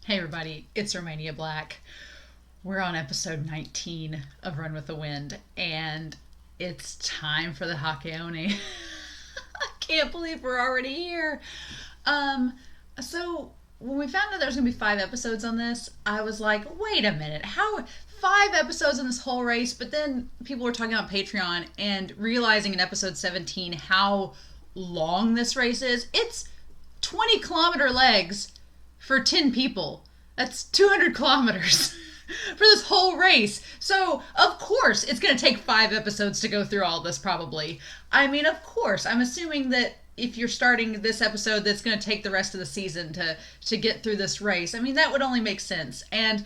Hey everybody, it's Romania Black. We're on episode 19 of Run with the Wind, and it's time for the Hakeone. I can't believe we're already here. Um, so when we found out there was gonna be 5 episodes on this, I was like, wait a minute, how 5 episodes in this whole race? But then people were talking about Patreon and realizing in episode 17 how long this race is. It's 20-kilometer legs for 10 people. That's 200 kilometers for this whole race. So, of course, it's going to take 5 episodes to go through all this, probably. I mean, of course. I'm assuming that if you're starting this episode, that's going to take the rest of the season to get through this race. I mean, that would only make sense. And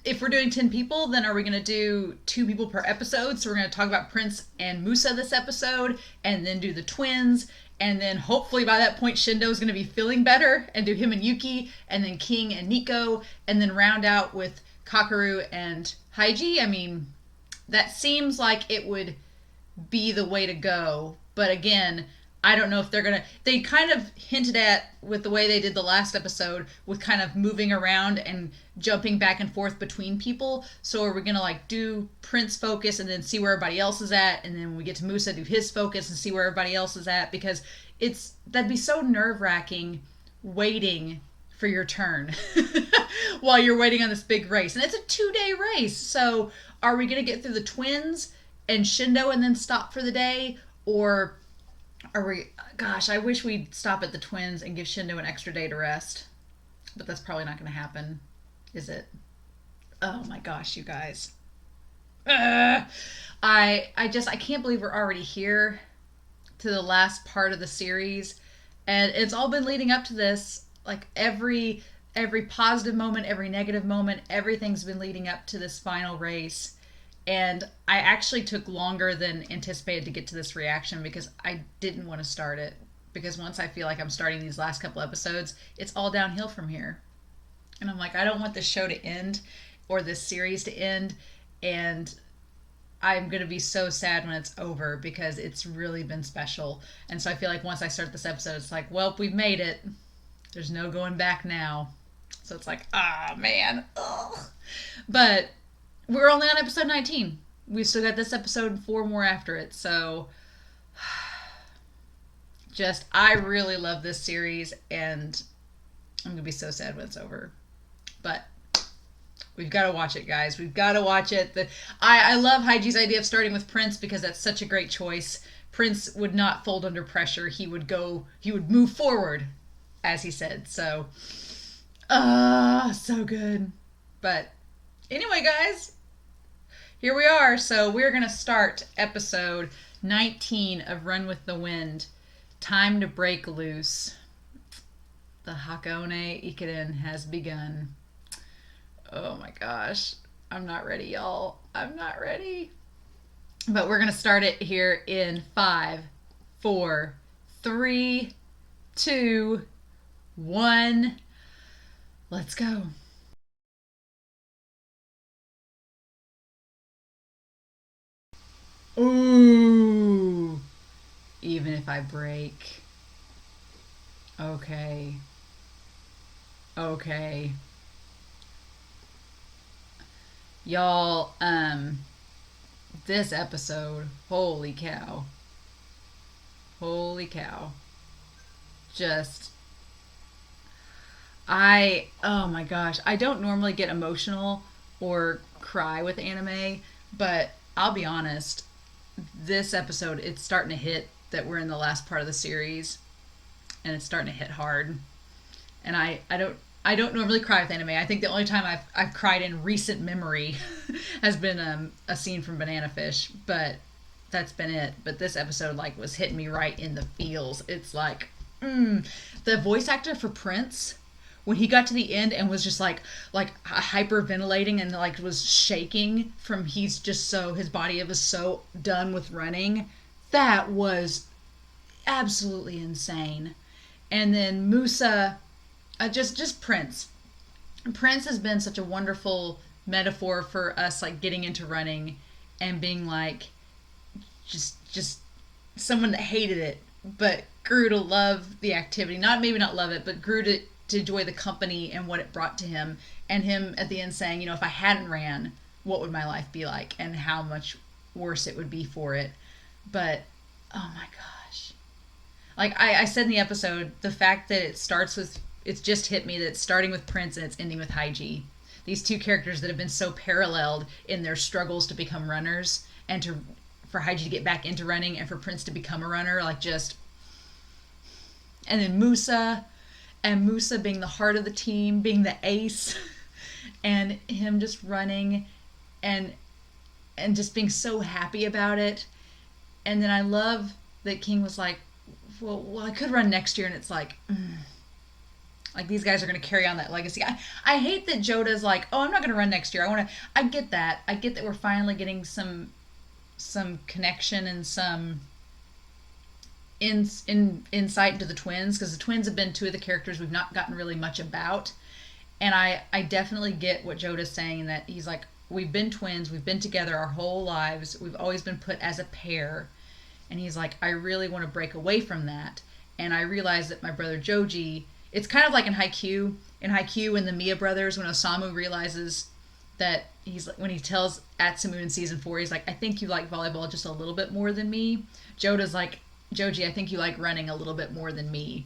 if we're doing 10 people, then are we going to do 2 people per episode? So we're going to talk about Prince and Musa this episode, and then do the twins, and then hopefully by that point Shindo's going to be feeling better and do him and Yuki, and then King and Nico, and then round out with Kakeru and Haiji. I mean, that seems like it would be the way to go. But again, I don't know if they're going to. They kind of hinted at with the way they did the last episode with kind of moving around and jumping back and forth between people. So are we going to like do Prince focus and then see where everybody else is at? And then when we get to Musa, do his focus and see where everybody else is at? Because that'd be so nerve wracking waiting for your turn while you're waiting on this big race. And it's a 2-day race. So are we going to get through the twins and Shindo and then stop for the day? Or are we, gosh, I wish we'd stop at the twins and give Shindo an extra day to rest. But that's probably not going to happen, is it? Oh my gosh, you guys. I can't believe we're already here to the last part of the series. And it's all been leading up to this. Like every positive moment, every negative moment, everything's been leading up to this final race. And I actually took longer than anticipated to get to this reaction because I didn't want to start it. Because once I feel like I'm starting these last couple episodes, it's all downhill from here. And I'm like, I don't want this show to end or this series to end. And I'm going to be so sad when it's over because it's really been special. And so I feel like once I start this episode, it's like, well, we've made it. There's no going back now. So it's like, man. Ugh. But we're only on episode 19. We've still got this episode and 4 more after it. So I really love this series, and I'm going to be so sad when it's over. But we've got to watch it, guys. We've got to watch it. I love Haiji's idea of starting with Prince because that's such a great choice. Prince would not fold under pressure. He would move forward, as he said. So, so good. But anyway, guys, here we are. So we're going to start episode 19 of Run with the Wind. Time to break loose. The Hakeone Ikeden has begun. Oh my gosh. I'm not ready, y'all. I'm not ready. But we're going to start it here in 5, 4, 3, 2, 1. Let's go. Ooh. Even if I break. Okay. Okay. Y'all, this episode, holy cow. Holy cow. Just, oh my gosh, I don't normally get emotional or cry with anime, but I'll be honest, this episode, it's starting to hit that we're in the last part of the series, and it's starting to hit hard. And I don't normally cry with anime. I think the only time I've cried in recent memory has been a scene from Banana Fish, but that's been it. But this episode was hitting me right in the feels. It's like the voice actor for Prince, when he got to the end and was just like hyperventilating and was shaking from his body was so done with running. That was absolutely insane. And then Musa, just Prince. Prince has been such a wonderful metaphor for us getting into running and being just someone that hated it but grew to love the activity. Maybe not love it, but grew to to enjoy the company and what it brought to him, and him at the end saying, if I hadn't ran, what would my life be like, and how much worse it would be for it. But oh my gosh, like I said in the episode, the fact that it's just hit me that it's starting with Prince and it's ending with Haiji. These two characters that have been so paralleled in their struggles to become runners, and for Haiji to get back into running, and for Prince to become a runner, and then Musa being the heart of the team, being the ace, and him just running and just being so happy about it. And then I love that King was like, well, I could run next year, and it's like these guys are going to carry on that legacy. I hate that Joda's like, I'm not going to run next year. I get that. I get that we're finally getting some connection and some insight into the twins, because the twins have been two of the characters we've not gotten really much about. And I definitely get what Joda's saying, in that he's like, we've been twins, we've been together our whole lives, we've always been put as a pair. And he's like, I really want to break away from that. And I realize that my brother Joji, it's kind of like in Haikyuu and the Mia brothers, when Osamu realizes that when he tells Atsumu in season 4, he's like, I think you like volleyball just a little bit more than me. Joda's like, Joji, I think you like running a little bit more than me.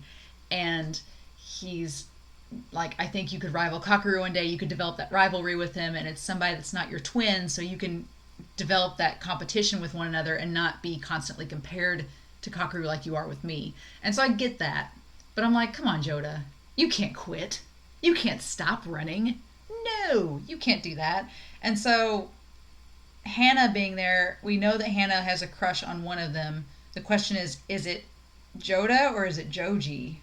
And he's like, I think you could rival Kakeru one day. You could develop that rivalry with him, and it's somebody that's not your twin, so you can develop that competition with one another and not be constantly compared to Kakeru like you are with me. And so I get that. But I'm like, come on, Joda. You can't quit. You can't stop running. No, you can't do that. And so Hannah being there, we know that Hannah has a crush on one of them. The question is it Joda or is it Joji?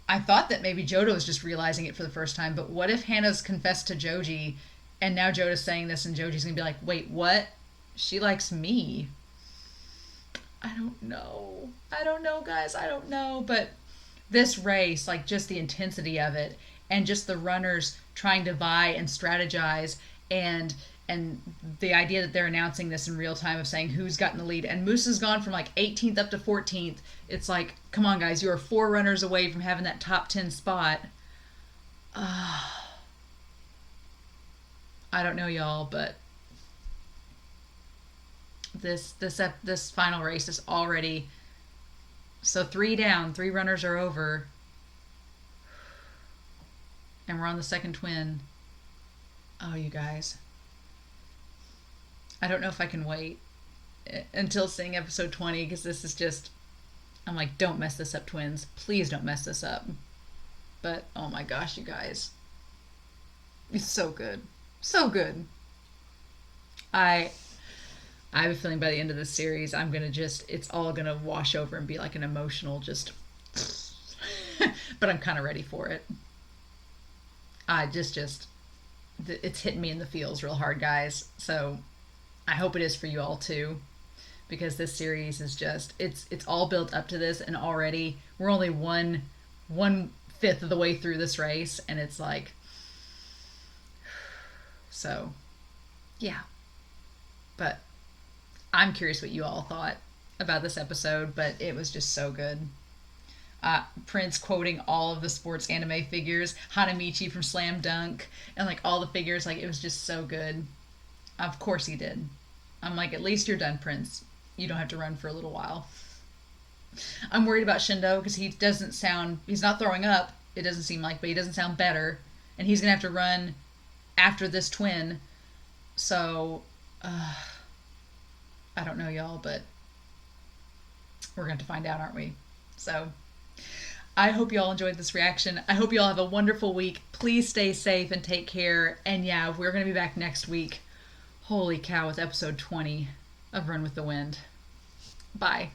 I thought that maybe Joda was just realizing it for the first time, but what if Hannah's confessed to Joji, and now Joda's saying this, and Joji's going to be like, wait, what? She likes me. I don't know, guys. I don't know. But this race, like just the intensity of it, and just the runners trying to vie and strategize, and the idea that they're announcing this in real time of saying who's gotten the lead, and Musa's gone from like 18th up to 14th. It's like, come on, guys, you are 4 runners away from having that top 10 spot. I don't know, y'all, but this final race is already so 3 down, 3 runners are over, and we're on the second twin. Oh, you guys, I don't know if I can wait until seeing episode 20, because this is just, I'm like, don't mess this up, twins. Please don't mess this up. But oh my gosh, you guys, it's so good. So good. I have a feeling by the end of this series, I'm going to it's all going to wash over and be like an emotional but I'm kind of ready for it. It's hitting me in the feels real hard, guys. So I hope it is for you all too, because this series is it's all built up to this, and already we're only 1/5 of the way through this race, and it's like, so yeah. But I'm curious what you all thought about this episode, but it was just so good. Prince quoting all of the sports anime figures, Hanamichi from Slam Dunk, and like all the figures, like it was just so good. Of course he did. I'm like, at least you're done, Prince. You don't have to run for a little while. I'm worried about Shindo, because he's not throwing up, it doesn't seem like, but he doesn't sound better, and he's gonna have to run after this twin. So I don't know, y'all, but we're going to find out, aren't we? So I hope you all enjoyed this reaction. I hope you all have a wonderful week. Please stay safe and take care. And yeah, we're going to be back next week. Holy cow, with episode 20 of Run with the Wind. Bye.